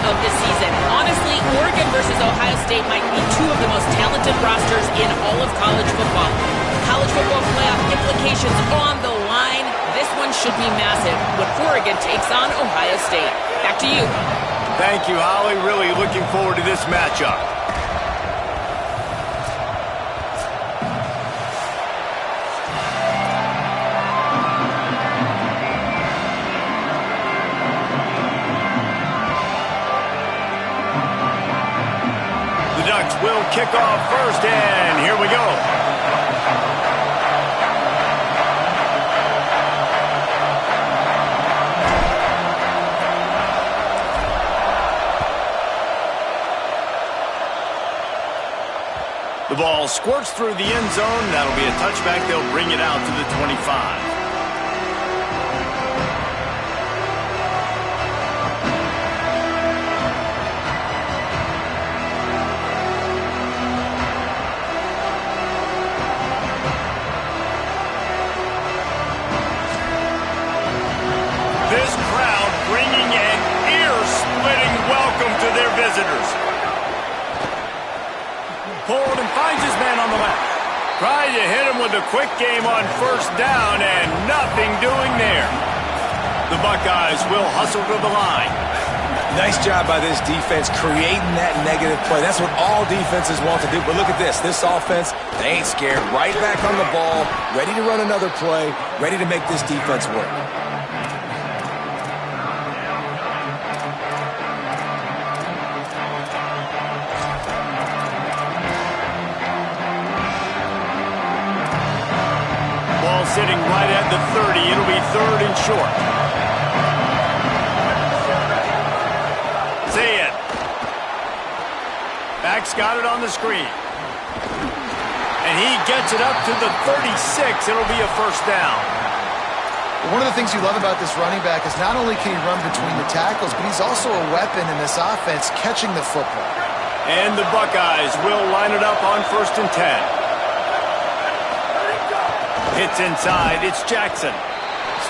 of the season. Honestly, Oregon versus Ohio State might be two of the most talented rosters in all of college football. College football playoff implications on the line. This one should be massive when Oregon takes on Ohio State. Back to you. Thank you, Holly. Really looking forward to this matchup. The Ducks will kick off first, and here we go. The ball squirts through the end zone. That'll be a touchback. They'll bring it out to the 25. This crowd bringing an ear-splitting welcome to their visitors. Pulled and finds his man on the left. Tried to hit him with a quick game on first down, and nothing doing there. The Buckeyes will hustle to the line. Nice job by this defense creating that negative play. That's what all defenses want to do. But look at this. This offense, they ain't scared. Right back on the ball, ready to run another play, ready to make this defense work. Sitting right at the 30. It'll be third and short. See it. Back's got it on the screen. And he gets it up to the 36. It'll be a first down. One of the things you love about this running back is not only can he run between the tackles, but he's also a weapon in this offense catching the football. And the Buckeyes will line it up on 1st and 10. Hits inside. It's Jackson.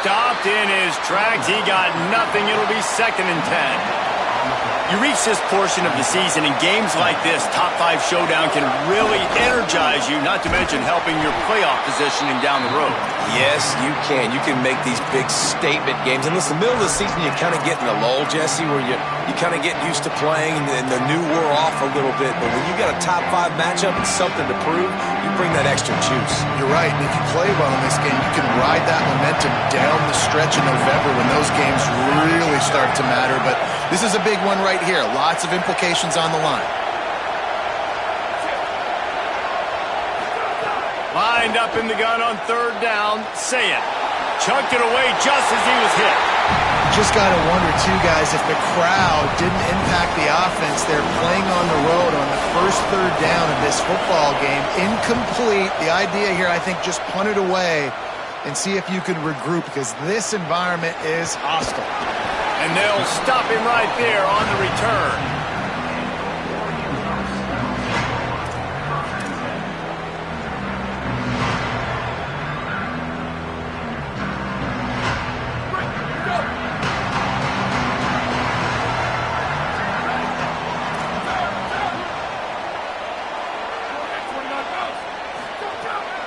Stopped in his tracks. He got nothing. It'll be 2nd and 10. You reach this portion of the season, and games like this, top 5 showdown, can really energize you, not to mention helping your playoff positioning down the road. Yes, you can. You can make these big statement games. And listen, middle of the season, you kind of get in a lull, Jesse, where you kind of get used to playing, and the new wear off a little bit. But when you got a top 5 matchup and something to prove, you bring that extra juice. You're right. And if you play well in this game, you can ride that momentum down the stretch in November when those games really start to matter. But this is a big one right here. Lots of implications on the line. Lined up in the gun on 3rd down. Say it. Chucked it away just as he was hit. Just got to wonder, too, guys, if the crowd didn't impact the offense. They're playing on the road on the first 3rd down of this football game. Incomplete. The idea here, I think, just punt it away and see if you can regroup, because this environment is hostile. And they'll stop him right there on the return.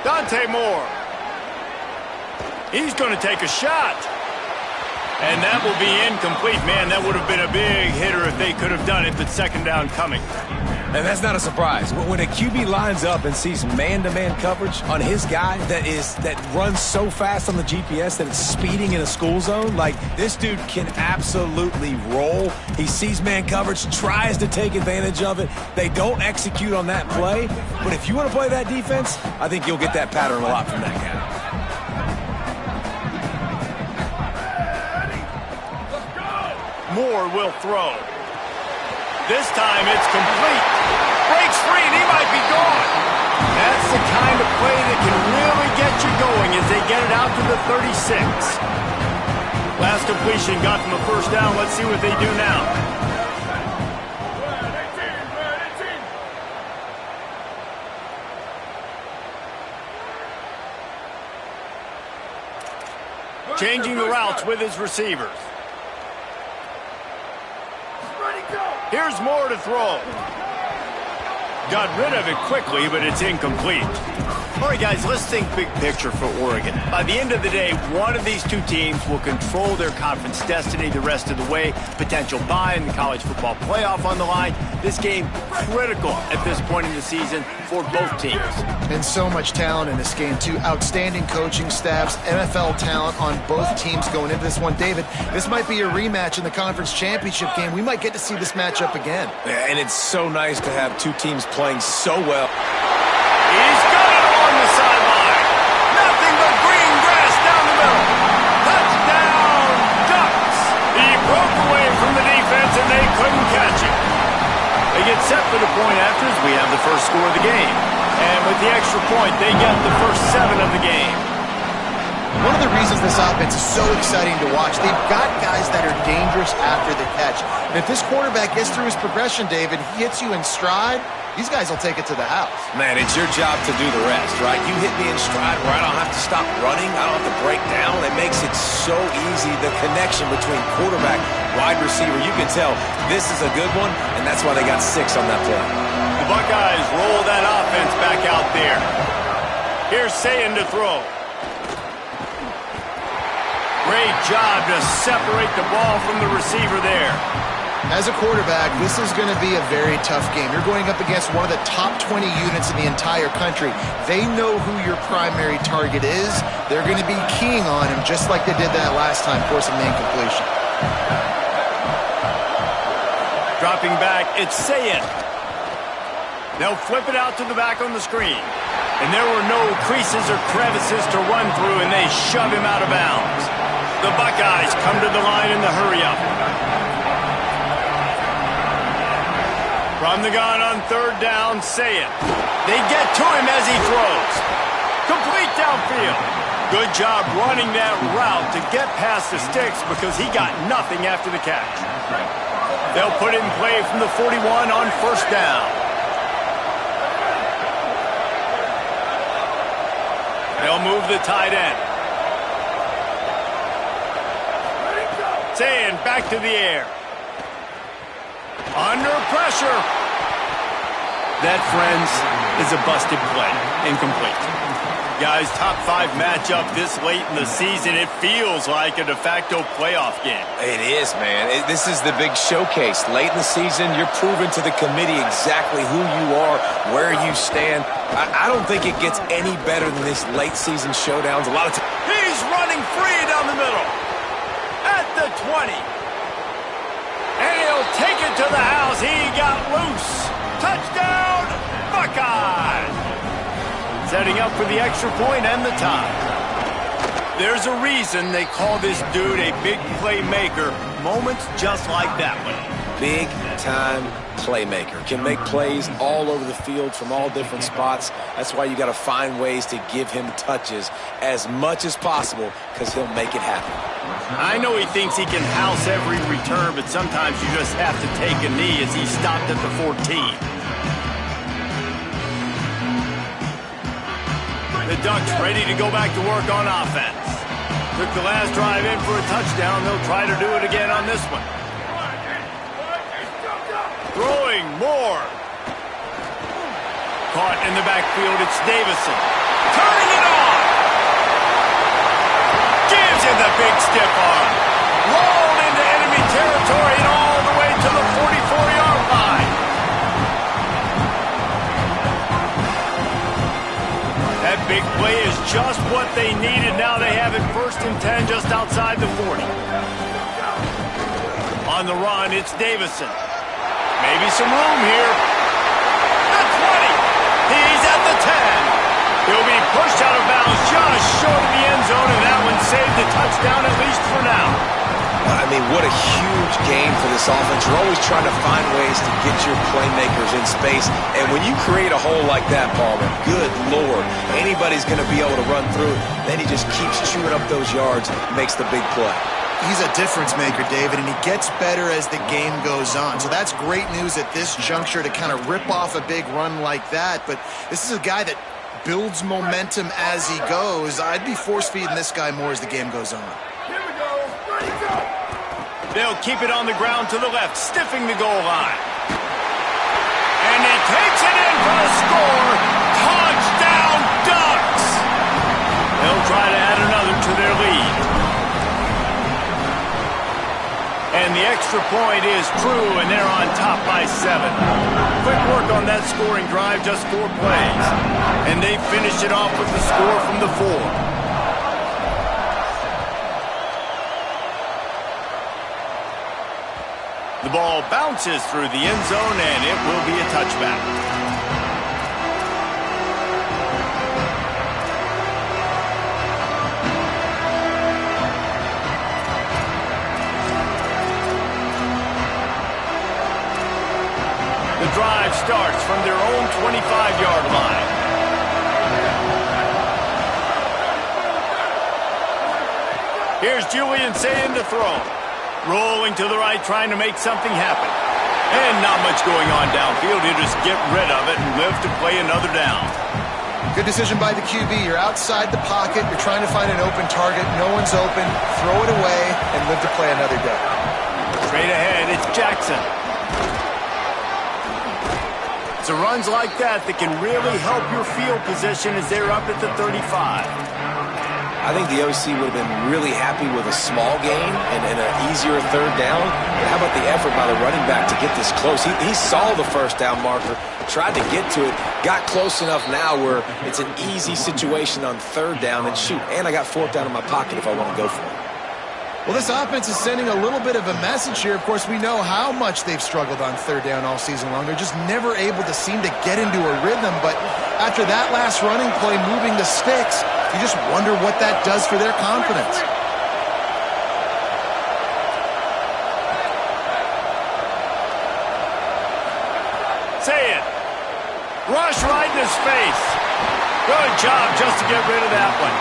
Dante Moore. He's going to take a shot. And that will be incomplete. Man, that would have been a big hitter if they could have done it, but 2nd down coming. And that's not a surprise. When a QB lines up and sees man-to-man coverage on his guy that runs so fast on the GPS that it's speeding in a school zone, like, this dude can absolutely roll. He sees man coverage, tries to take advantage of it. They don't execute on that play. But if you want to play that defense, I think you'll get that pattern a lot from that guy. Moore will throw. This time it's complete. Breaks free and he might be gone. That's the kind of play that can really get you going as they get it out to the 36. Last completion got them a first down. Let's see what they do now. Changing the routes with his receivers. Ready, go! Here's more to throw. Got rid of it quickly, but it's incomplete. All right, guys, let's think big picture for Oregon. By the end of the day, one of these two teams will control their conference destiny the rest of the way. Potential bye in the college football playoff on the line. This game critical at this point in the season for both teams. And so much talent in this game, too. Outstanding coaching staffs, NFL talent on both teams going into this one. David, this might be a rematch in the conference championship game. We might get to see this matchup again. Yeah, and it's so nice to have two teams playing so well. He's got it on the sideline. Nothing but green grass down the middle. Touchdown, Ducks. He broke away from the defense, and they couldn't catch him. They get set for the point after as we have the first score of the game. And with the extra point, they get the first 7 of the game. One of the reasons this offense is so exciting to watch, they've got guys that are dangerous after the catch. And if this quarterback gets through his progression, David, he hits you in stride, these guys will take it to the house. Man, it's your job to do the rest, right? You hit me in stride where I don't have to stop running. I don't have to break down. It makes it so easy, the connection between quarterback, wide receiver. You can tell this is a good one, and that's why they got 6 on that play. The Buckeyes roll that offense back out there. Here's Sayin to throw. Great job to separate the ball from the receiver there. As a quarterback, this is going to be a very tough game. You're going up against one of the top 20 units in the entire country. They know who your primary target is. They're going to be keying on him just like they did that last time, forcing the incompletion. Dropping back, it's Sayin. They'll flip it out to the back on the screen. And there were no creases or crevices to run through, and they shove him out of bounds. The Buckeyes come to the line in the hurry-up. From the gun on 3rd down, Sayin. They get to him as he throws. Complete downfield. Good job running that route to get past the sticks because he got nothing after the catch. They'll put it in play from the 41 on 1st down. They'll move the tight end. Sayin back to the air. Under pressure. That, friends, is a busted play. Incomplete. Guys, top 5 matchup this late in the season. It feels like a de facto playoff game. It is, man. This is the big showcase. Late in the season, you're proving to the committee exactly who you are, where you stand. I don't think it gets any better than this late season showdowns. A lot of times. He's running free down the middle. At the 20. And he'll take it to the house. He got loose. Touchdown, Buckeyes. Setting up for the extra point and the tie. There's a reason they call this dude a big playmaker. Moments just like that one. Big-time playmaker. Can make plays all over the field from all different spots. That's why you got to find ways to give him touches as much as possible because he'll make it happen. I know he thinks he can house every return, but sometimes you just have to take a knee as he stopped at the 14. The Ducks ready to go back to work on offense. Took the last drive in for a touchdown. They'll try to do it again on this one. Throwing more. Caught in the backfield, it's Davison. Turning it on. Gives him the big stiff arm. Rolled into enemy territory and all the way to the 44-yard line. That big play is just what they needed. Now they have it 1st and 10 just outside the 40. On the run, it's Davison. Maybe some room here. The 20. He's at the 10. He'll be pushed out of bounds just short of the end zone, and that one saved the touchdown at least for now. I mean, what a huge game for this offense. You're always trying to find ways to get your playmakers in space. And when you create a hole like that, Palmer, good Lord, anybody's going to be able to run through it. Then he just keeps chewing up those yards, makes the big play. He's a difference maker, David, and he gets better as the game goes on. So that's great news at this juncture to kind of rip off a big run like that. But this is a guy that builds momentum as he goes. I'd be force-feeding this guy more as the game goes on. They'll keep it on the ground to the left, stiffing the goal line. And he takes it in for the score. Touchdown, Ducks! They'll try to add another to their lead. And the extra point is true, and they're on top by 7. Quick work on that scoring drive, just 4 plays. And they finish it off with the score from the 4. The ball bounces through the end zone, and it will be a touchback. The drive starts from their own 25-yard line. Here's Julian Sayin to throw. Rolling to the right, trying to make something happen. And not much going on downfield. He'll just get rid of it and live to play another down. Good decision by the QB. You're outside the pocket. You're trying to find an open target. No one's open. Throw it away and live to play another day. Straight ahead, it's Jackson. It's runs like that that can really help your field position as they're up at the 35. I think the OC would have been really happy with a small gain and an easier third down. But how about the effort by the running back to get this close? He saw the first down marker, tried to get to it, got close enough now where it's an easy situation on third down. And shoot, and I got fourth down in my pocket if I want to go for it. Well, this offense is sending a little bit of a message here. Of course, we know how much they've struggled on third down all season long. They're just never able to seem to get into a rhythm. But after that last running play, moving the sticks, you just wonder what that does for their confidence. Say it. Rush right in his face. Good job just to get rid of that one.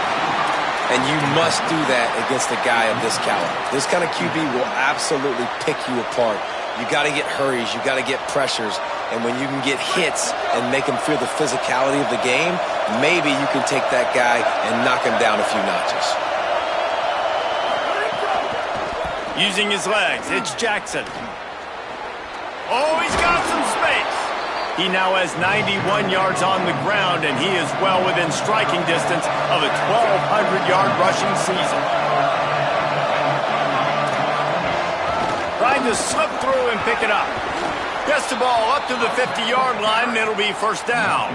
And you must do that against a guy of this caliber. This kind of QB will absolutely pick you apart. You got to get hurries. You got to get pressures. And when you can get hits and make him feel the physicality of the game, maybe you can take that guy and knock him down a few notches. Using his legs, it's Jackson. Oh, he's got some space. He now has 91 yards on the ground, and he is well within striking distance of a 1,200-yard rushing season. Trying to slip through and pick it up. Gets the ball up to the 50-yard line, and it'll be first down.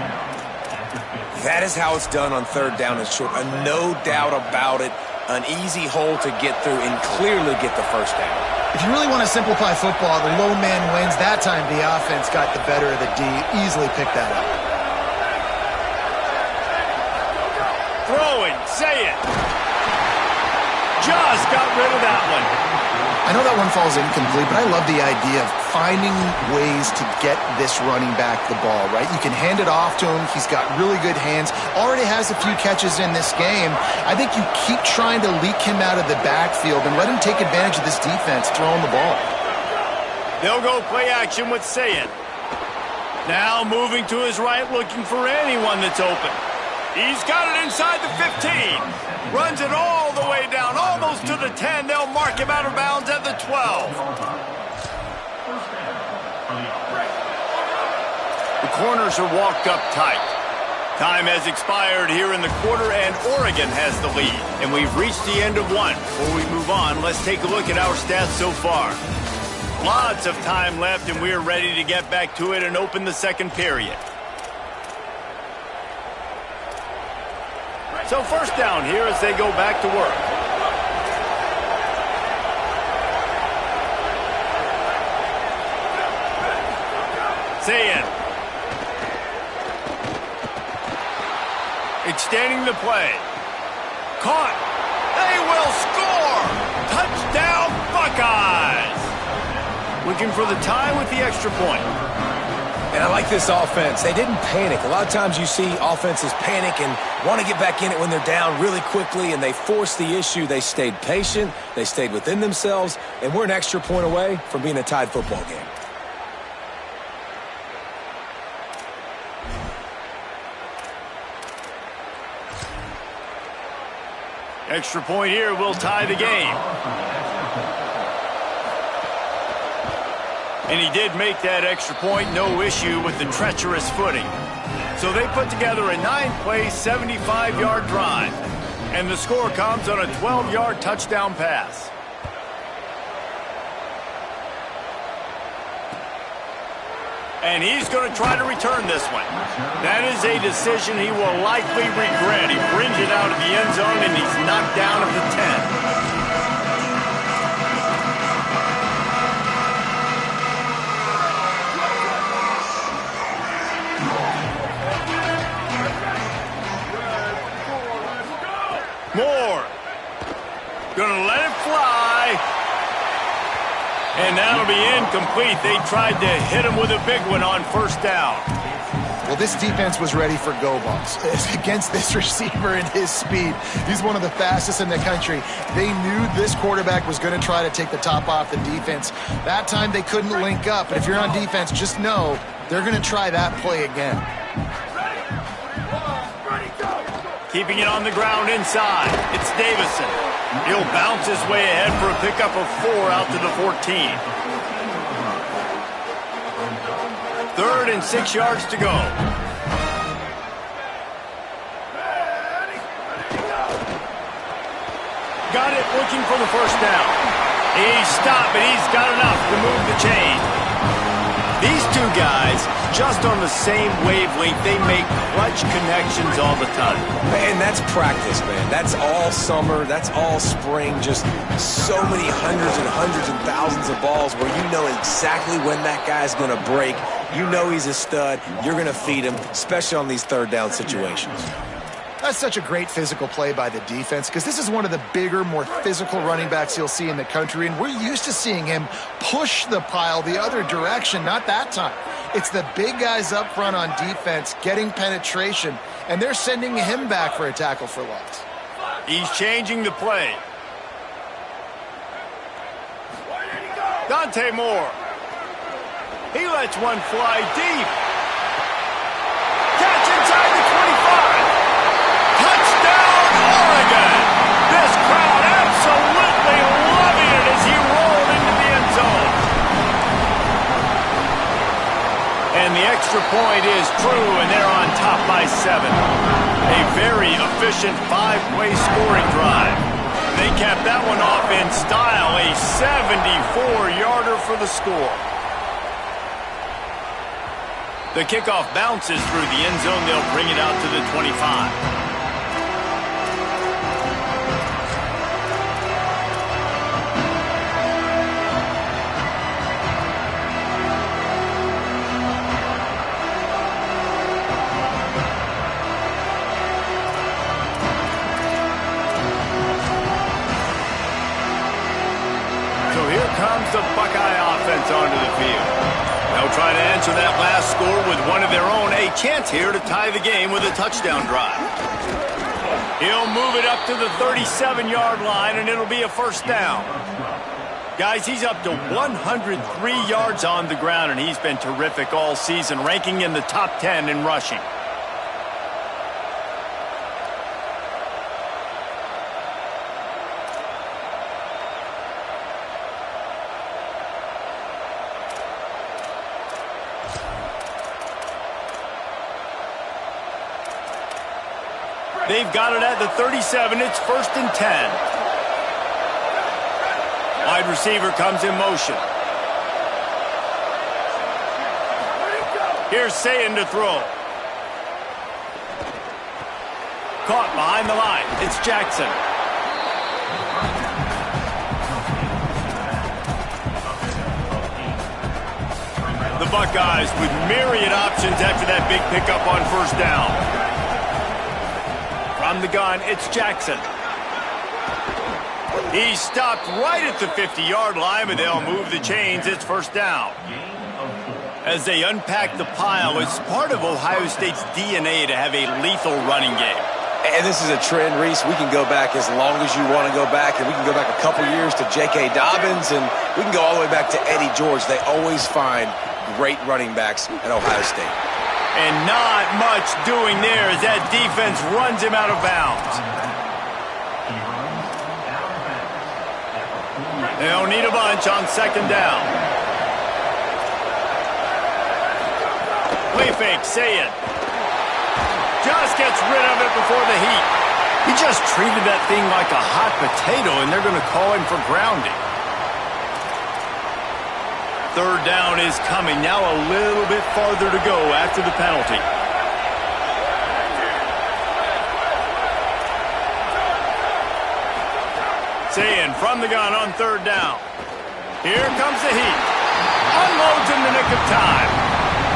That is how it's done on third down and short. No doubt about it. An easy hole to get through and clearly get the first down. If you really want to simplify football, the low man wins. That time the offense got the better of the D. Easily picked that up. Throwing, say it. Just got rid of that one. I know that one falls incomplete, but I love the idea of finding ways to get this running back the ball, right? You can hand it off to him. He's got really good hands. Already has a few catches in this game. I think you keep trying to leak him out of the backfield and let him take advantage of this defense throwing the ball. They'll go play action with Sayin. Now moving to his right, looking for anyone that's open. He's got it inside the 15. Runs it all the way down, almost to the 10. They'll mark him out of bounds at the 12. The corners are walked up tight. Time has expired here in the quarter, and Oregon has the lead. And we've reached the end of one. Before we move on, let's take a look at our stats so far. Lots of time left, and we're ready to get back to it and open the second period. So first down here as they go back to work. Sayin. Extending the play. Caught. They will score. Touchdown Buckeyes. Looking for the tie with the extra point. And I like this offense. They didn't panic. A lot of times you see offenses panic and want to get back in it when they're down really quickly, and they force the issue. They stayed patient. They stayed within themselves, and we're an extra point away from being a tied football game. Extra point here will tie the game. And he did make that extra point, no issue with the treacherous footing. So they put together a 9-play, 75-yard drive. And the score comes on a 12-yard touchdown pass. And he's going to try to return this one. That is a decision he will likely regret. He brings it out of the end zone, and he's knocked down at the 10. Moore. Gonna let it fly. And that'll be incomplete. They tried to hit him with a big one on first down. Well, this defense was ready for go balls against this receiver and his speed. He's one of the fastest in the country. They knew this quarterback was going to try to take the top off the defense. That time they couldn't link up. But if you're on defense, just know they're going to try that play again. Keeping it on the ground inside. It's Davison. He'll bounce his way ahead for a pickup of 4 out to the 14. 3rd and 6 yards to go. Got it, looking for the first down. He stopped, but he's got enough to move the chain. These two guys, just on the same wavelength, they make clutch connections all the time. And that's practice, man. That's all summer. That's all spring. Just so many hundreds and thousands of balls where you know exactly when that guy's going to break. You know he's a stud. You're going to feed him, especially on these third down situations. That's such a great physical play by the defense because this is one of the bigger, more physical running backs you'll see in the country, and we're used to seeing him push the pile the other direction. Not that time. It's the big guys up front on defense getting penetration, and they're sending him back for a tackle for loss. He's changing the play. Dante Moore. He lets one fly deep. Catch inside the 25. Touchdown, Oregon! This crowd absolutely loving it as he rolled into the end zone. And the extra point is true, and they're on top by 7. A very efficient 5-play scoring drive. They capped that one off in style, a 74-yarder for the score. The kickoff bounces through the end zone. They'll bring it out to the 25. Comes the Buckeye offense onto the field. They'll try to answer that last score with one of their own. A chance here to tie the game with a touchdown drive. He'll move it up to the 37-yard line, and it'll be a first down. Guys, he's up to 103 yards on the ground, and he's been terrific all season, ranking in the top 10 in rushing. They've got it at the 37. It's 1st and 10. Wide receiver comes in motion. Here's Sayin to throw. Caught behind the line. It's Jackson. The Buckeyes with myriad options after that big pickup on first down. From the gun, it's Jackson. He's stopped right at the 50-yard line, but they'll move the chains. It's first down. As they unpack the pile, it's part of Ohio State's DNA to have a lethal running game. And this is a trend, Reese. We can go back as long as you want to go back, and we can go back a couple years to J.K. Dobbins, and we can go all the way back to Eddie George. They always find great running backs at Ohio State. And not much doing there as that defense runs him out of bounds. They'll need a bunch on second down. Play fake, Sayin. Just gets rid of it before the heat. He just treated that thing like a hot potato, and they're going to call him for grounding. Third down is coming. Now a little bit farther to go after the penalty. Sayin from the gun on third down. Here comes the heat. Unloads in the nick of time.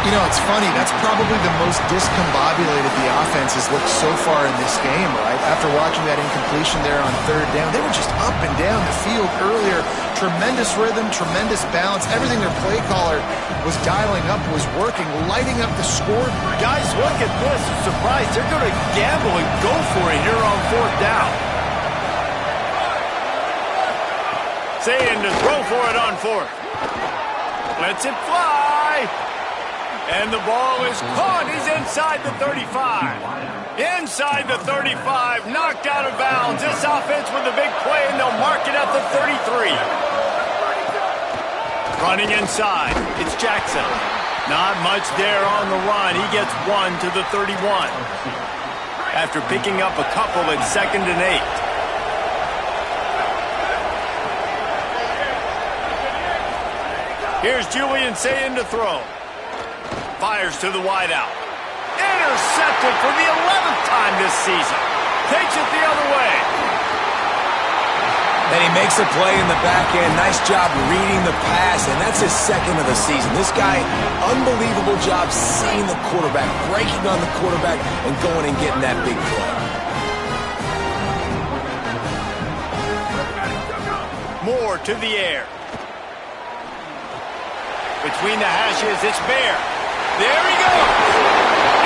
You know, it's funny. That's probably the most discombobulated the offense has looked so far in this game, right? After watching that incompletion there on third down, they were just up and down the field earlier. Tremendous rhythm, tremendous balance. Everything their play caller was dialing up was working, lighting up the score. Guys, look at this. I'm surprised. They're going to gamble and go for it here on fourth down. Sayin to throw for it on fourth. Lets it fly. And the ball is caught. He's inside the 35. Inside the 35. Knocked out of bounds. This offense with a big play, and they'll mark it at the 33. Running inside. It's Jackson. Not much there on the run. He gets one to the 31. After picking up a couple at 2nd and 8. Here's Julian Sayin to throw. Fires to the wideout. Intercepted for the 11th time this season. Takes it the other way. And he makes a play in the back end. Nice job reading the pass, and that's his 2nd of the season. This guy, unbelievable job seeing the quarterback, breaking on the quarterback, and going and getting that big play. Moore to the air. Between the hashes, it's Bear. There he goes.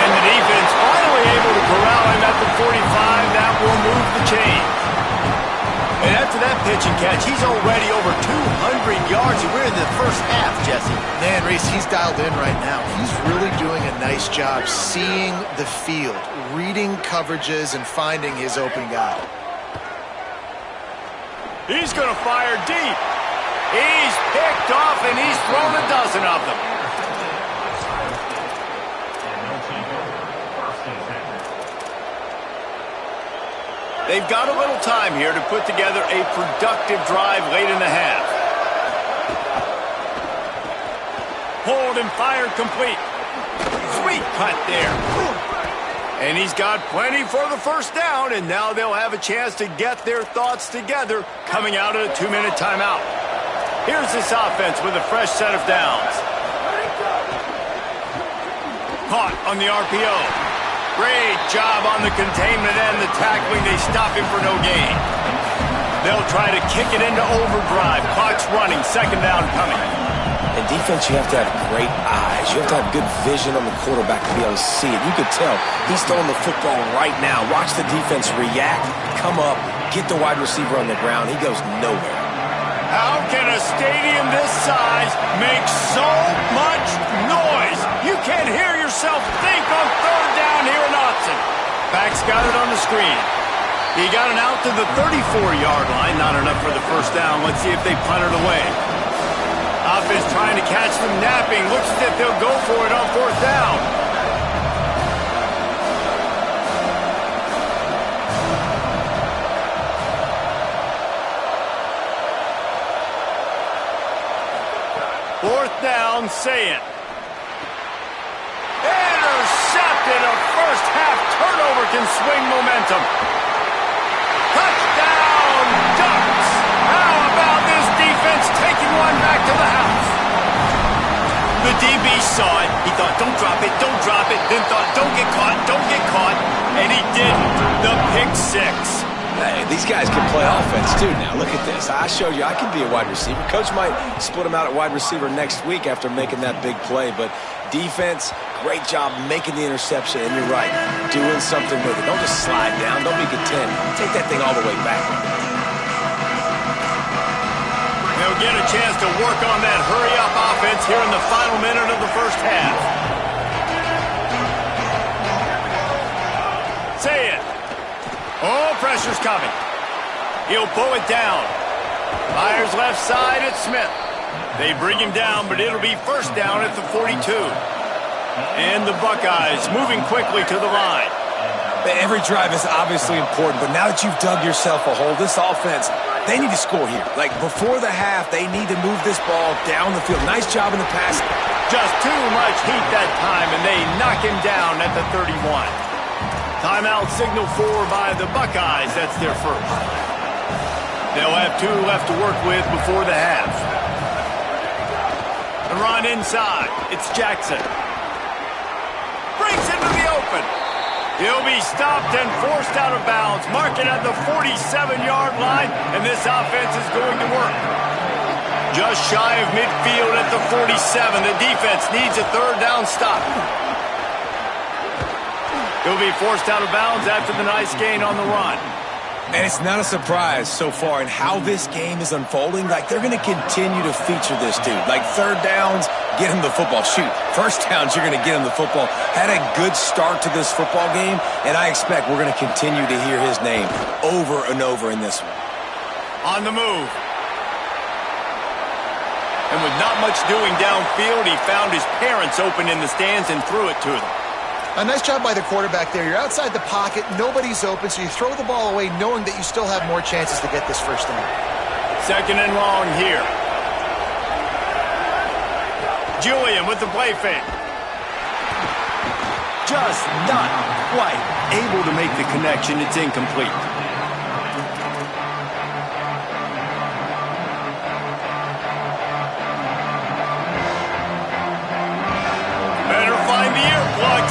And the defense finally able to corral him at the 45. That will move the chain. And after that pitch and catch, he's already over 200 yards. And we're in the first half, Jesse. Man, Reese, he's dialed in right now. He's really doing a nice job seeing the field, reading coverages, and finding his open guy. He's going to fire deep. He's picked off, and he's thrown a dozen of them. They've got a little time here to put together a productive drive late in the half. Hold and fired complete. Sweet cut there. And he's got plenty for the first down, and now they'll have a chance to get their thoughts together coming out of a 2-minute timeout. Here's this offense with a fresh set of downs. Caught on the RPO. Great job on the containment and the tackling. They stop him for no gain. They'll try to kick it into overdrive. Clock's running. 2nd down coming. In defense, you have to have great eyes. You have to have good vision on the quarterback to be able to see it. You could tell he's throwing the football right now. Watch the defense react, come up, get the wide receiver on the ground. He goes nowhere. How can a stadium this size make so much noise? You can't hear yourself think on 3rd down here in Austin. Back's got it on the screen. He got it out to the 34-yard line. Not enough for the first down. Let's see if they punt it away. Offense trying to catch them napping. Looks as if they'll go for it on 4th down. Fourth down, Sayin. Intercepted. A first half turnover can swing momentum. Touchdown, Ducks. How about this defense taking one back to the house? The DB saw it. He thought, don't drop it, don't drop it. Then thought, don't get caught, don't get caught. And he didn't. The pick 6. Hey, these guys can play offense, too, now. Look at this. I showed you I can be a wide receiver. Coach might split him out at wide receiver next week after making that big play. But defense, great job making the interception. And you're right, doing something with it. Don't just slide down. Don't be content. Take that thing all the way back. They'll get a chance to work on that hurry-up offense here in the final minute of the first half. Say it. Oh, pressure's coming. He'll pull it down. Fires left side at Smith. They bring him down, but it'll be first down at the 42. And the Buckeyes moving quickly to the line. Every drive is obviously important, but now that you've dug yourself a hole, this offense, they need to score here. Like, before the half, they need to move this ball down the field. Nice job in the pass. Just too much heat that time, and they knock him down at the 31. Timeout signal by the Buckeyes. That's their first. They'll have 2 left to work with before the half. The run inside. It's Jackson. Breaks into the open. He'll be stopped and forced out of bounds. Mark it at the 47-yard line, and this offense is going to work. Just shy of midfield at the 47. The defense needs a third down stop. He'll be forced out of bounds after the nice gain on the run. And it's not a surprise so far in how this game is unfolding. Like, they're going to continue to feature this dude. Like, third downs, get him the football. Shoot, first downs, you're going to get him the football. Had a good start to this football game, and I expect we're going to continue to hear his name over and over in this one. On the move. And with not much doing downfield, he found his parents open in the stands and threw it to them. A nice job by the quarterback there. You're outside the pocket, nobody's open, so you throw the ball away knowing that you still have more chances to get this first down. Second and long here. Julian with the play fake. Just not quite able to make the connection. It's incomplete.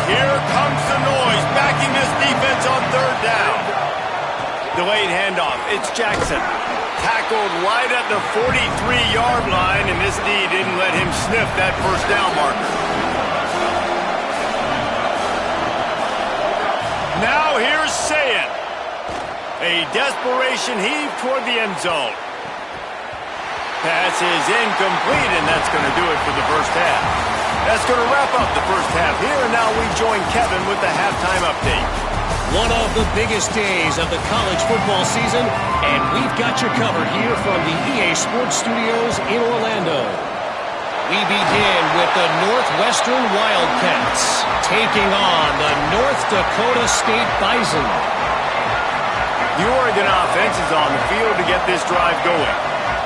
Here comes the noise, backing this defense on third down. Delayed handoff, it's Jackson. Tackled right at the 43-yard line, and this D didn't let him sniff that first down marker. Now here's Sayin. A desperation heave toward the end zone. Pass is incomplete, and that's going to do it for the first half. That's going to wrap up the first half here, and now we join Kevin with the halftime update. One of the biggest days of the college football season, and we've got you covered here from the EA Sports Studios in Orlando. We begin with the Northwestern Wildcats taking on the North Dakota State Bison. The Oregon offense is on the field to get this drive going.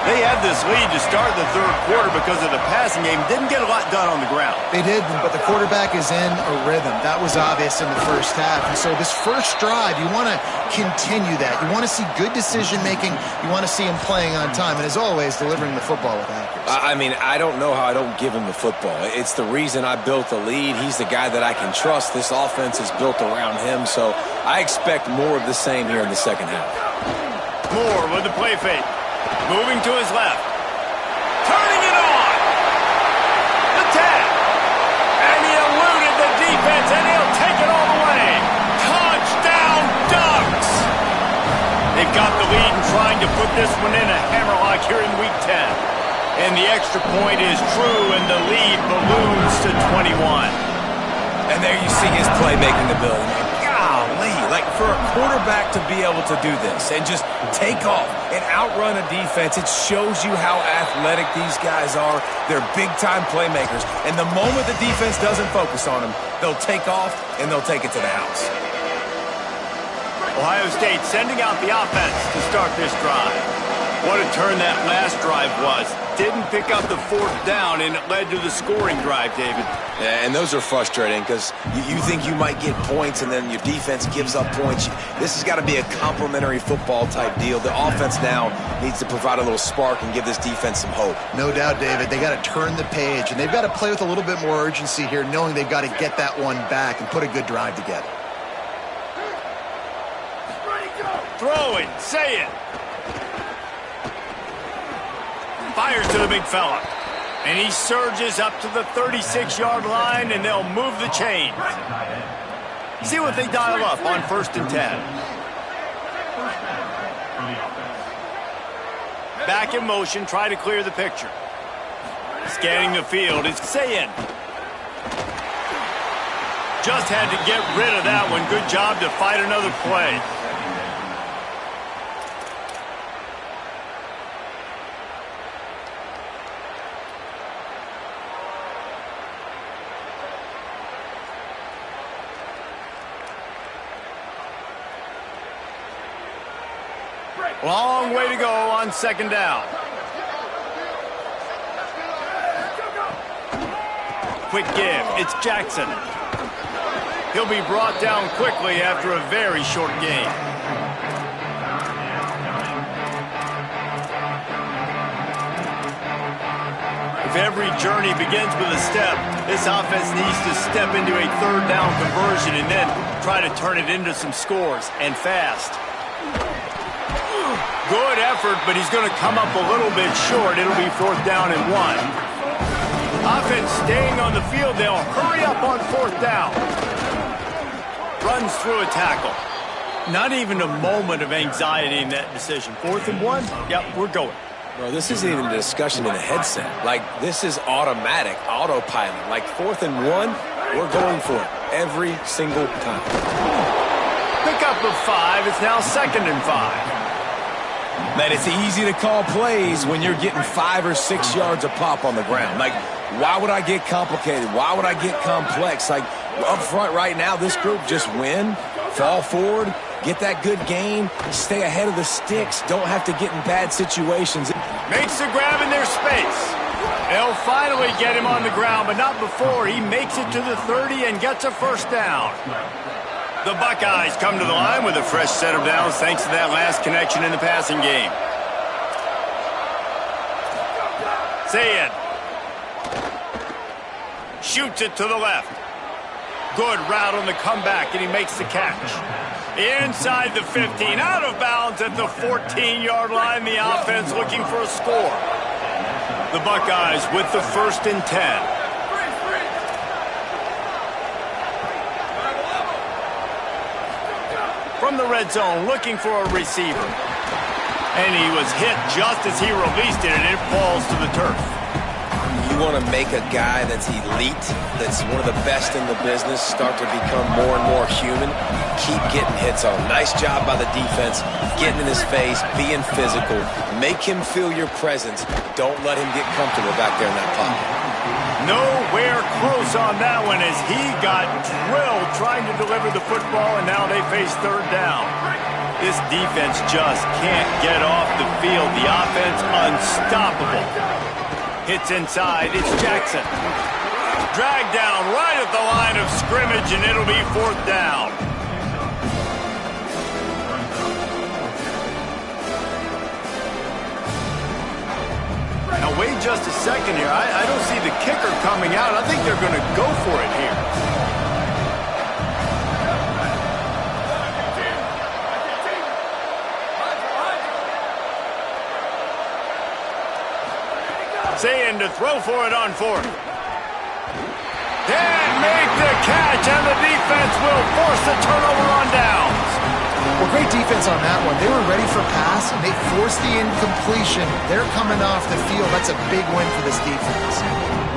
They had this lead to start the third quarter because of the passing game. Didn't get a lot done on the ground. They did, but the quarterback is in a rhythm. That was obvious in the first half. And so this first drive, you want to continue that. You want to see good decision-making. You want to see him playing on time. And as always, delivering the football with accuracy. I mean, I don't know how I don't give him the football. It's the reason I built the lead. He's the guy that I can trust. This offense is built around him. So I expect more of the same here in the second half. Moore with the play fake. Moving to his left. Turning it on. The tag. And he eluded the defense, and he'll take it all the way. Touchdown Ducks. They've got the lead and trying to put this one in a hammerlock here in Week 10. And the extra point is true, and the lead balloons to 21. And there you see his playmaking ability. Golly, like for a quarterback to be able to do this and just take off and outrun a defense, it shows you how athletic these guys are. They're big-time playmakers. And the moment the defense doesn't focus on them, they'll take off and they'll take it to the house. Ohio State sending out the offense to start this drive. What a turn that last drive was. Didn't pick up the fourth down, and it led to the scoring drive, David. Yeah, and those are frustrating because you think you might get points, and then your defense gives up points. This has got to be a complementary football type deal. The offense now needs to provide a little spark and give this defense some hope. No doubt, David. They got to turn the page, and they've got to play with a little bit more urgency here, knowing they've got to get that one back and put a good drive together. Throwing, say it. Fires to the big fella. And he surges up to the 36-yard line, and they'll move the chains. See what they dial up on 1st and 10. Back in motion, try to clear the picture. Scanning the field is Sayin. Just had to get rid of that one. Good job to fight another play. Long way to go on second down. Quick give. It's Jackson. He'll be brought down quickly after a very short game. If every journey begins with a step, this offense needs to step into a third down conversion and then try to turn it into some scores, and fast. Good effort, but he's going to come up a little bit short. It'll be 4th down and 1. Offense staying on the field. They'll hurry up on 4th down. Runs through a tackle. Not even a moment of anxiety in that decision. 4th and 1? Yep, we're going. Bro, this isn't even a discussion in the headset. Like, this is automatic, autopilot. Like, 4th and 1, we're going for it every single time. Pickup of 5. It's now 2nd and 5. Man, it's easy to call plays when you're getting 5 or 6 yards a pop on the ground. Like, why would I get complicated? Why would I get complex? Like, up front right now, this group just win, fall forward, get that good gain, stay ahead of the sticks, don't have to get in bad situations. Makes the grab in their space. They'll finally get him on the ground, but not before he makes it to the 30 and gets a 1st down. The Buckeyes come to the line with a fresh set of downs thanks to that last connection in the passing game. Sayed shoots it to the left. Good route on the comeback, and he makes the catch. Inside the 15, out of bounds at the 14-yard line. The offense looking for a score. The Buckeyes with the 1st and 10. From the red zone, looking for a receiver. And he was hit just as he released it, and it falls to the turf. You want to make a guy that's elite, that's one of the best in the business, start to become more and more human, keep getting hits on. Nice job by the defense, getting in his face, being physical. Make him feel your presence. Don't let him get comfortable back there in that pocket. Nowhere close on that one as he got drilled trying to deliver the football, and now they face 3rd down. This defense just can't get off the field. The offense unstoppable. Hits inside. It's Jackson. Dragged down right at the line of scrimmage, and it'll be 4th down. Now, wait just a second here. I don't see the kicker coming out. I think they're going to go for it here. Saying to throw for it on 4th. Can't make the catch, and the defense will force the turnover on downs. Well, great defense on that one. They were ready for pass, and they forced the incompletion. They're coming off the field. That's a big win for this defense.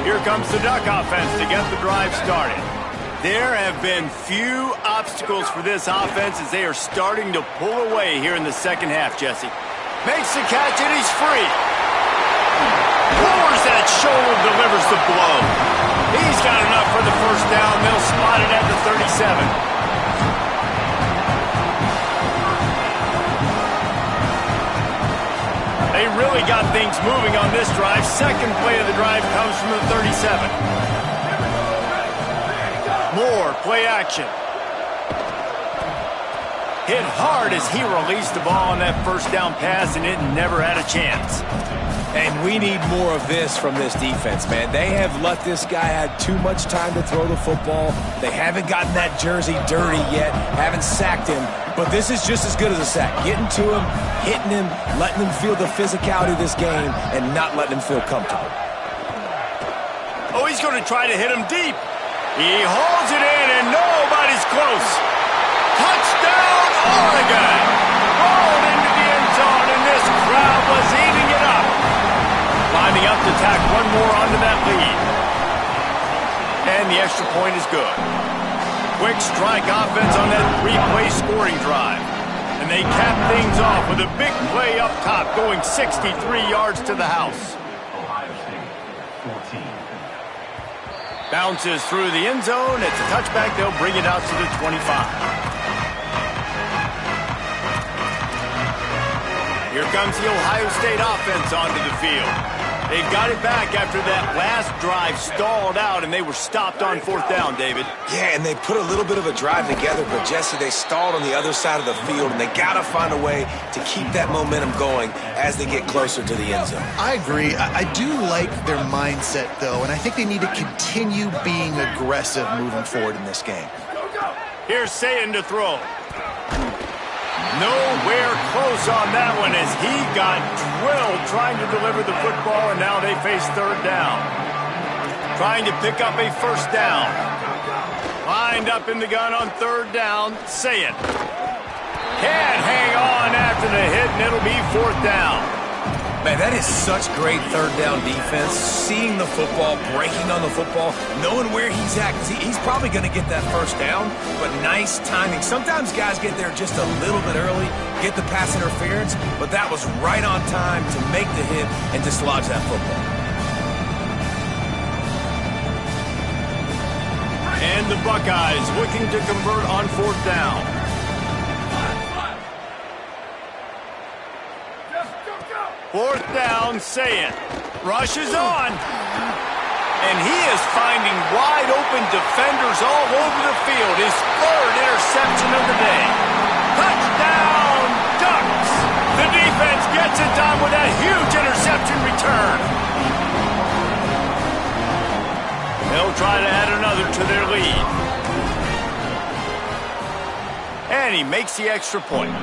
Here comes the Duck offense to get the drive started. There have been few obstacles for this offense as they are starting to pull away here in the 2nd half, Jesse. Makes the catch, and he's free. Lowers that shoulder, delivers the blow. He's got enough for the 1st down. They'll spot it at the 37. They really got things moving on this drive. 2nd play of the drive comes from the 37. More play action. Hit hard as he released the ball on that 1st down pass, and it never had a chance. And we need more of this from this defense, man. They have let this guy have too much time to throw the football. They haven't gotten that jersey dirty yet, haven't sacked him. But this is just as good as a sack. Getting to him, hitting him, letting him feel the physicality of this game, and not letting him feel comfortable. Oh, he's going to try to hit him deep. He holds it in, and nobody's close. Touchdown, Oregon! Rolled into the end zone, and this crowd was eating it up. Lining up to tack one more onto that lead. And the extra point is good. Quick strike offense on that 3-play scoring drive. And they cap things off with a big play up top, going 63 yards to the house. Bounces through the end zone. It's a touchback. They'll bring it out to the 25. Here comes the Ohio State offense onto the field. They've got it back after that last drive stalled out, and they were stopped on 4th down, David. Yeah, and they put a little bit of a drive together, but Jesse, they stalled on the other side of the field, and they got to find a way to keep that momentum going as they get closer to the end zone. I agree. I do like their mindset, though, and I think they need to continue being aggressive moving forward in this game. Here's Sayin to throw. Nowhere close on that one as he got drilled trying to deliver the football, and now they face 3rd down. Trying to pick up a 1st down. Lined up in the gun on 3rd down. Sayin can't hang on after the hit, and it'll be 4th down. Man, that is such great 3rd down defense. Seeing the football, breaking on the football, knowing where he's at. Because he's probably going to get that 1st down, but nice timing. Sometimes guys get there just a little bit early, get the pass interference, but that was right on time to make the hit and dislodge that football. And the Buckeyes looking to convert on 4th down. 4th down, Sayin rushes on. And he is finding wide open defenders all over the field. His 3rd interception of the day. Touchdown, Ducks! The defense gets it done with a huge interception return. They'll try to add another to their lead. And he makes the extra point.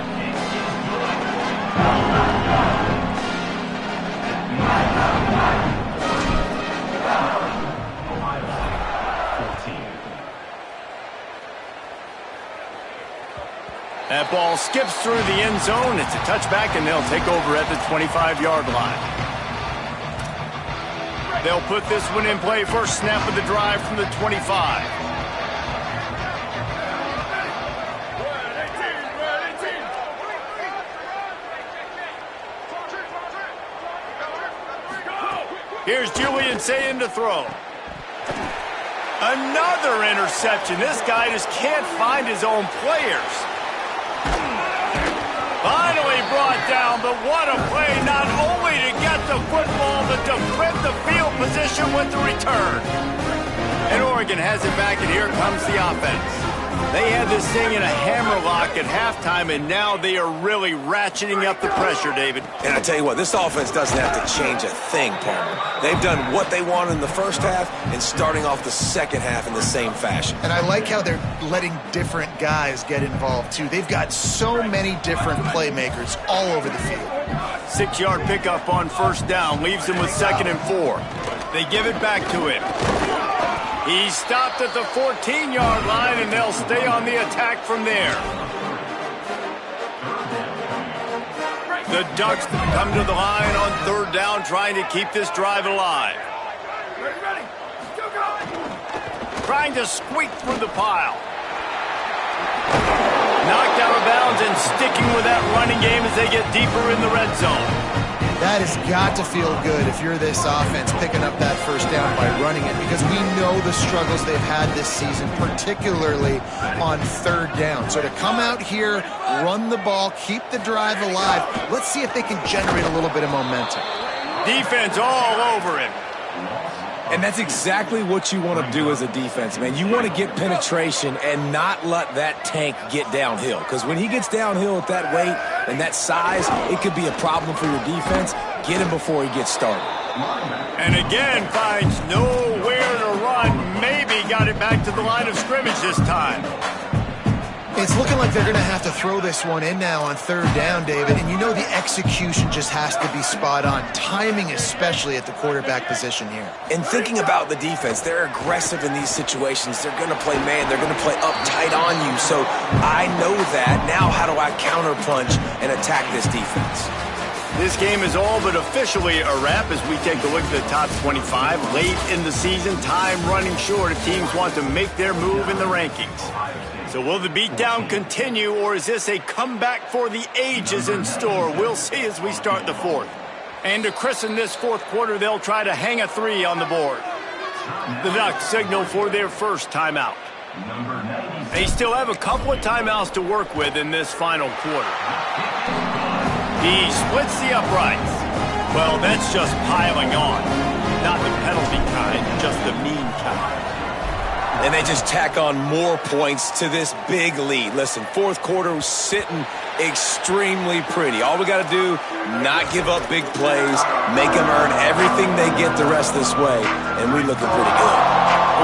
That ball skips through the end zone. It's a touchback, and they'll take over at the 25-yard line. They'll put this one in play. First snap of the drive from the 25. Here's Julian Sayin to throw. Another interception. This guy just can't find his own players. Finally brought down, but what a play, not only to get the football, but to flip the field position with the return. And Oregon has it back, and here comes the offense. They had this thing in a hammerlock at halftime, and now they are really ratcheting up the pressure, David. And I tell you what, this offense doesn't have to change a thing, Palmer. They've done what they wanted in the first half and starting off the second half in the same fashion. And I like how they're letting different guys get involved, too. They've got so many different playmakers all over the field. 6-yard pickup on 1st down leaves them with 2nd and 4. They give it back to him. He stopped at the 14-yard line, and they'll stay on the attack from there. The Ducks come to the line on 3rd down, trying to keep this drive alive. Trying to squeak through the pile. Knocked out of bounds and sticking with that running game as they get deeper in the red zone. That has got to feel good if you're this offense picking up that 1st down by running it, because we know the struggles they've had this season, particularly on 3rd down. So to come out here, run the ball, keep the drive alive, let's see if they can generate a little bit of momentum. Defense all over him. And that's exactly what you want to do as a defense, man. You want to get penetration and not let that tank get downhill. Because when he gets downhill at that weight and that size, it could be a problem for your defense. Get him before he gets started. And again, finds nowhere to run. Maybe got it back to the line of scrimmage this time. It's looking like they're going to have to throw this one in now on 3rd down, David. And you know the execution just has to be spot on. Timing especially at the quarterback position here. And thinking about the defense, they're aggressive in these situations. They're going to play man. They're going to play up tight on you. So I know that. Now how do I counterpunch and attack this defense? This game is all but officially a wrap as we take a look at the top 25. Late in the season, time running short if teams want to make their move in the rankings. So will the beatdown continue, or is this a comeback for the ages in store? We'll see as we start the 4th. And to christen this 4th quarter, they'll try to hang a 3 on the board. The Ducks signal for their first timeout. They still have a couple of timeouts to work with in this final quarter. He splits the uprights. Well, that's just piling on. Not the penalty kind, just the mean kind. And they just tack on more points to this big lead. Listen, fourth quarter was sitting extremely pretty. All we got to do, not give up big plays, make them earn everything they get the rest of this way, and we're looking pretty good.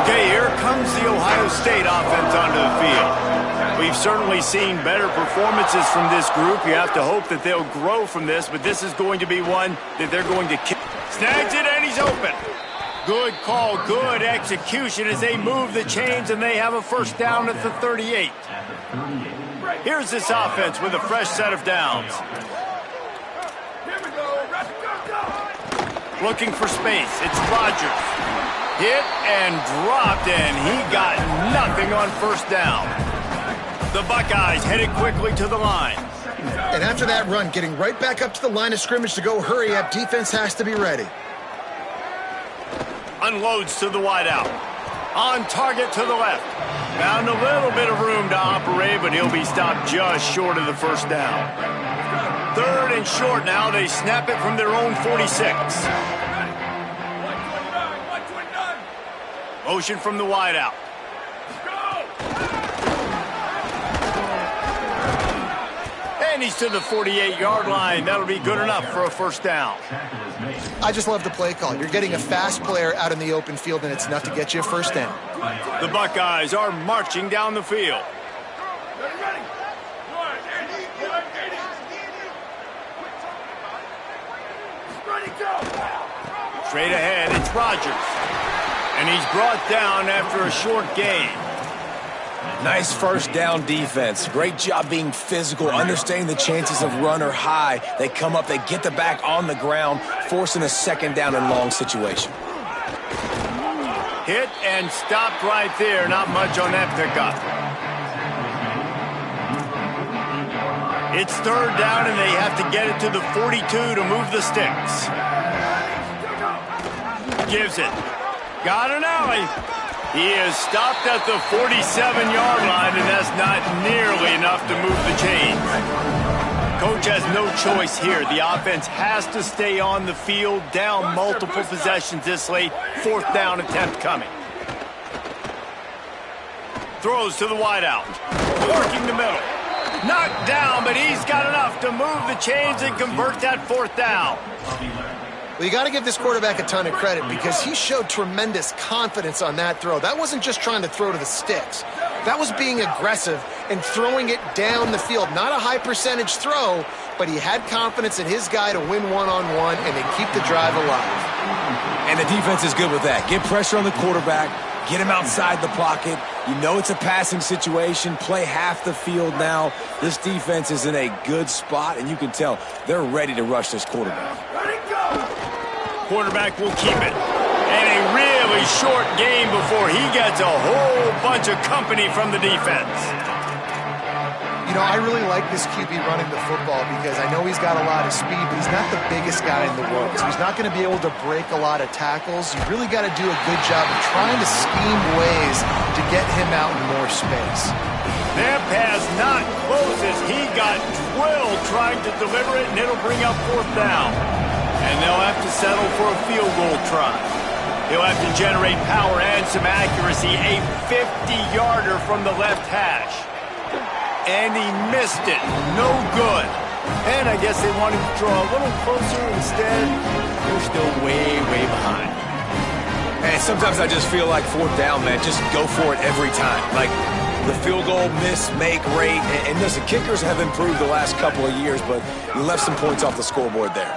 Okay, here comes the Ohio State offense onto the field. We've certainly seen better performances from this group. You have to hope that they'll grow from this, but this is going to be one that they're going to kick. Snags it, and he's open. Good call, good execution as they move the chains, and they have a first down at the 38. Here's this offense with a fresh set of downs. Looking for space. It's Rodgers. Hit and dropped, and he got nothing on first down. The Buckeyes headed quickly to the line. And after that run, getting right back up to the line of scrimmage to go hurry up, defense has to be ready. Unloads to the wideout. On target to the left. Found a little bit of room to operate, but he'll be stopped just short of the first down. Third and short now. They snap it from their own 46. Motion from the wideout. And he's to the 48-yard line. That'll be good enough for a first down. I just love the play call. You're getting a fast player out in the open field, and it's enough to get you a first down. The Buckeyes are marching down the field. Straight ahead, it's Rodgers. And he's brought down after a short gain. Nice first down defense. Great job being physical, understanding the chances of run are high. They come up, they get the back on the ground, forcing a second down and long situation. Hit and stopped right there. Not much on that pickup. It's third down, and they have to get it to the 42 to move the sticks. Gives it. Got an alley. He is stopped at the 47-yard line, and that's not nearly enough to move the chains. Coach has no choice here. The offense has to stay on the field, down multiple possessions this late. Fourth down attempt coming. Throws to the wideout. Working the middle. Knocked down, but he's got enough to move the chains and convert that fourth down. Well, you got to give this quarterback a ton of credit because he showed tremendous confidence on that throw. That wasn't just trying to throw to the sticks. That was being aggressive and throwing it down the field. Not a high percentage throw, but he had confidence in his guy to win one-on-one and to keep the drive alive. And the defense is good with that. Get pressure on the quarterback. Get him outside the pocket. You know it's a passing situation. Play half the field now. This defense is in a good spot, and you can tell they're ready to rush this quarterback. Quarterback will keep it. And a really short game before he gets a whole bunch of company from the defense. You know, I really like this QB running the football because I know he's got a lot of speed, but he's not the biggest guy in the world. So he's not going to be able to break a lot of tackles. You really got to do a good job of trying to scheme ways to get him out in more space. That pass not close as he got drilled trying to deliver it, and it'll bring up fourth down. And they'll have to settle for a field goal try. He'll have to generate power and some accuracy. A 50-yarder from the left hash. And he missed it. No good. And I guess they wanted to draw a little closer. Instead, they're still way, way behind. And sometimes I just feel like fourth down, man. Just go for it every time. Like the field goal miss, make rate. And listen, kickers have improved the last couple of years, but you left some points off the scoreboard there.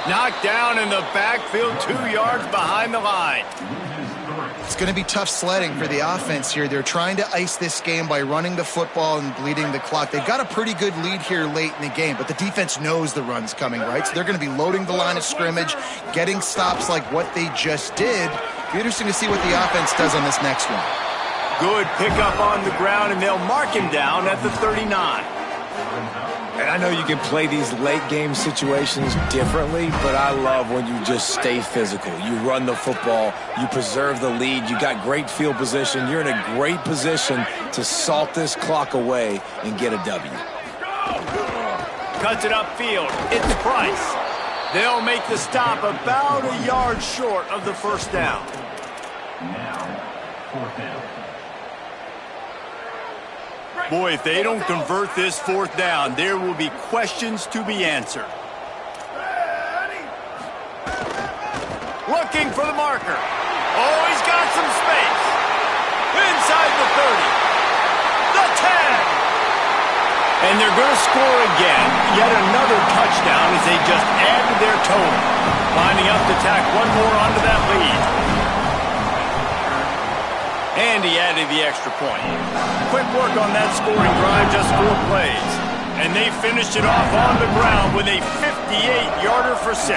Knocked down in the backfield, 2 yards behind the line. It's going to be tough sledding for the offense here. They're trying to ice this game by running the football and bleeding the clock. They've got a pretty good lead here late in the game, but the defense knows the run's coming, right? So they're going to be loading the line of scrimmage, getting stops like what they just did. It'll be interesting to see what the offense does on this next one. Good pickup on the ground, and they'll mark him down at the 39. And I know you can play these late game situations differently, but I love when you just stay physical. You run the football, you preserve the lead, you got great field position. You're in a great position to salt this clock away and get a W. Cuts it upfield. It's Price. They'll make the stop about a yard short of the first down. Boy, if they don't convert this fourth down, there will be questions to be answered. Looking for the marker. Oh, he's got some space. Inside the 30. The 10. And they're going to score again. Yet another touchdown as they just add to their total. Lining up to tack one more onto that lead. And he added the extra point. Quick work on that scoring drive, just 4 plays. And they finished it off on the ground with a 58-yarder for 6.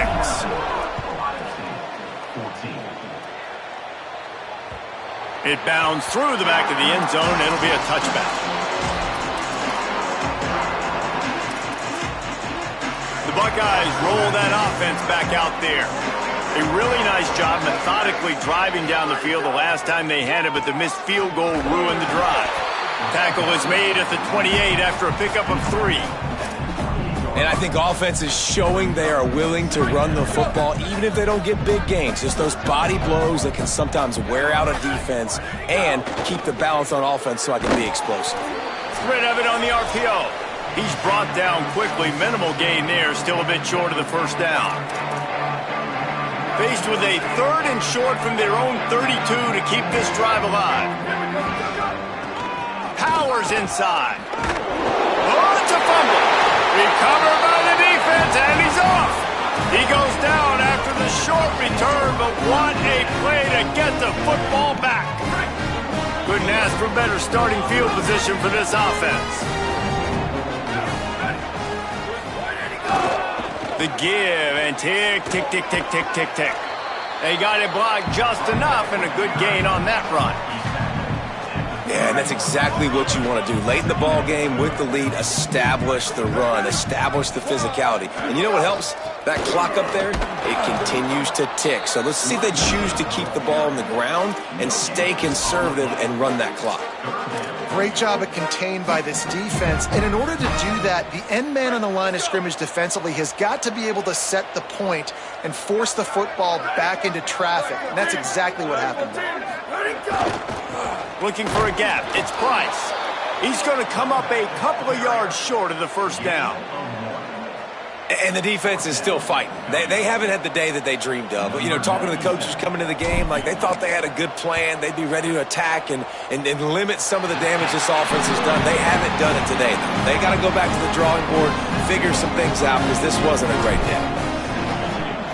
It bounds through the back of the end zone. It'll be a touchback. The Buckeyes roll that offense back out there. A really nice job methodically driving down the field the last time they had it, but the missed field goal ruined the drive. Tackle is made at the 28 after a pickup of 3. And I think offense is showing they are willing to run the football, even if they don't get big gains. Just those body blows that can sometimes wear out a defense and keep the balance on offense so I can be explosive. Threat of it on the RPO. He's brought down quickly. Minimal gain there. Still a bit short of the first down. Faced with a 3rd and short from their own 32 to keep this drive alive. Powers inside. Oh, it's a fumble. Recovered by the defense, and he's off. He goes down after the short return, but what a play to get the football back. Couldn't ask for better starting field position for this offense. The give, and tick, tick, tick, tick, tick, tick, tick. They got it blocked just enough, and a good gain on that run. Yeah, and that's exactly what you want to do. Late in the ball game with the lead, establish the run, establish the physicality. And you know what helps? That clock up there, it continues to tick. So let's see if they choose to keep the ball on the ground and stay conservative and run that clock. Great job at contained by this defense. And in order to do that, the end man on the line of scrimmage defensively has got to be able to set the point and force the football back into traffic. And that's exactly what happened there. Looking for a gap. It's Price. He's going to come up a couple of yards short of the first down. And the defense is still fighting. They haven't had the day that they dreamed of. But, you know, talking to the coaches coming to the game, like they thought they had a good plan. They'd be ready to attack and limit some of the damage this offense has done. They haven't done it today, though. They got to go back to the drawing board, figure some things out, because this wasn't a great day.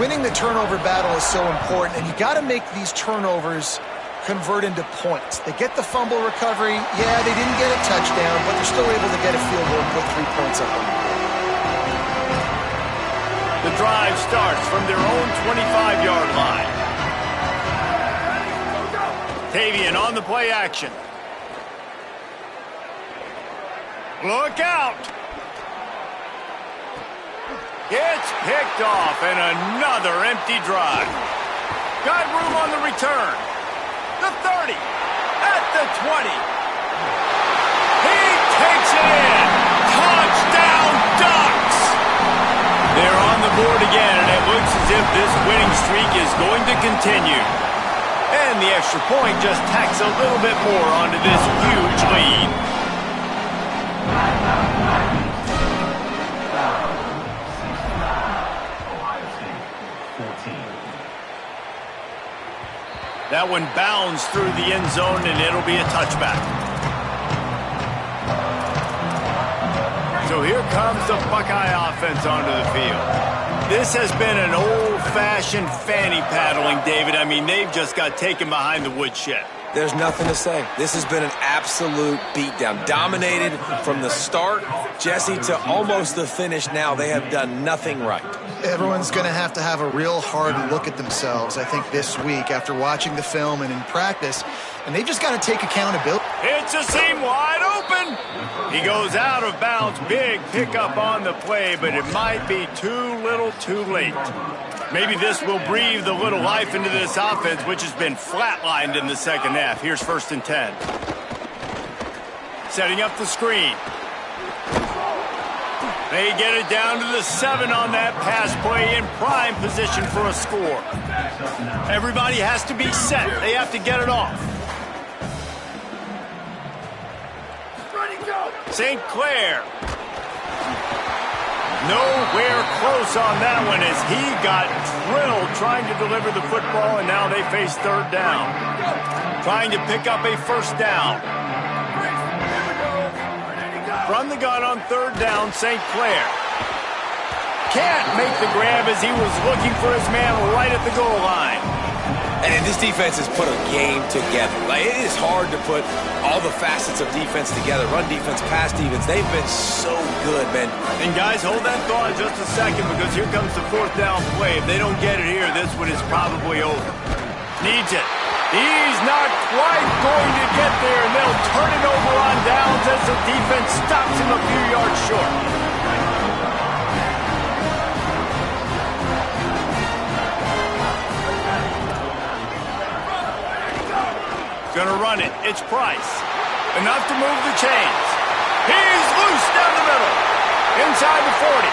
Winning the turnover battle is so important, and you got to make these turnovers convert into points. They get the fumble recovery. Yeah, they didn't get a touchdown, but they're still able to get a field goal and put 3 points up on the board. The drive starts from their own 25-yard line. Tavian on the play action. Look out! It's picked off, and another empty drive. Got room on the return. The 30, at the 20. He takes it in. Touchdown, Ducks! They're on the board again, and it looks as if this winning streak is going to continue. And the extra point just tacks a little bit more onto this huge lead. That one bounds through the end zone, and it'll be a touchback. So here comes the Buckeye offense onto the field. This has been an old-fashioned fanny paddling, David. I mean, they've just got taken behind the woodshed. There's nothing to say. This has been an absolute beatdown. Dominated from the start, Jesse, to almost the finish now. They have done nothing right. Everyone's going to have a real hard look at themselves, I think, this week after watching the film and in practice, and they've just got to take accountability. It's a seam wide open. He goes out of bounds. Big pickup on the play, but it might be too little too late. Maybe this will breathe a little life into this offense, which has been flatlined in the second half. Here's 1st and 10. Setting up the screen. They get it down to the 7 on that pass play, in prime position for a score. Everybody has to be set. They have to get it off. St. Clair. Nowhere close on that one as he got drilled trying to deliver the football, and now they face third down. Trying to pick up a first down. From the gun on third down, St. Clair. Can't make the grab as he was looking for his man right at the goal line. And this defense has put a game together. Like, it is hard to put all the facets of defense together. Run defense, pass defense. They've been so good, man. And guys, hold that thought just a second because here comes the fourth down play. If they don't get it here, this one is probably over. Needs it. He's not quite going to get there, and they'll turn it over on downs as the defense stops him a few yards short. Gonna run it. It's Price. Enough to move the chains. He's loose down the middle. Inside the 40.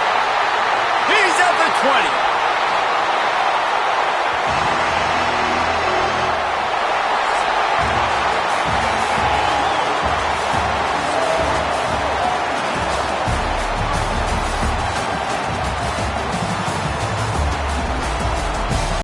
He's at the 20.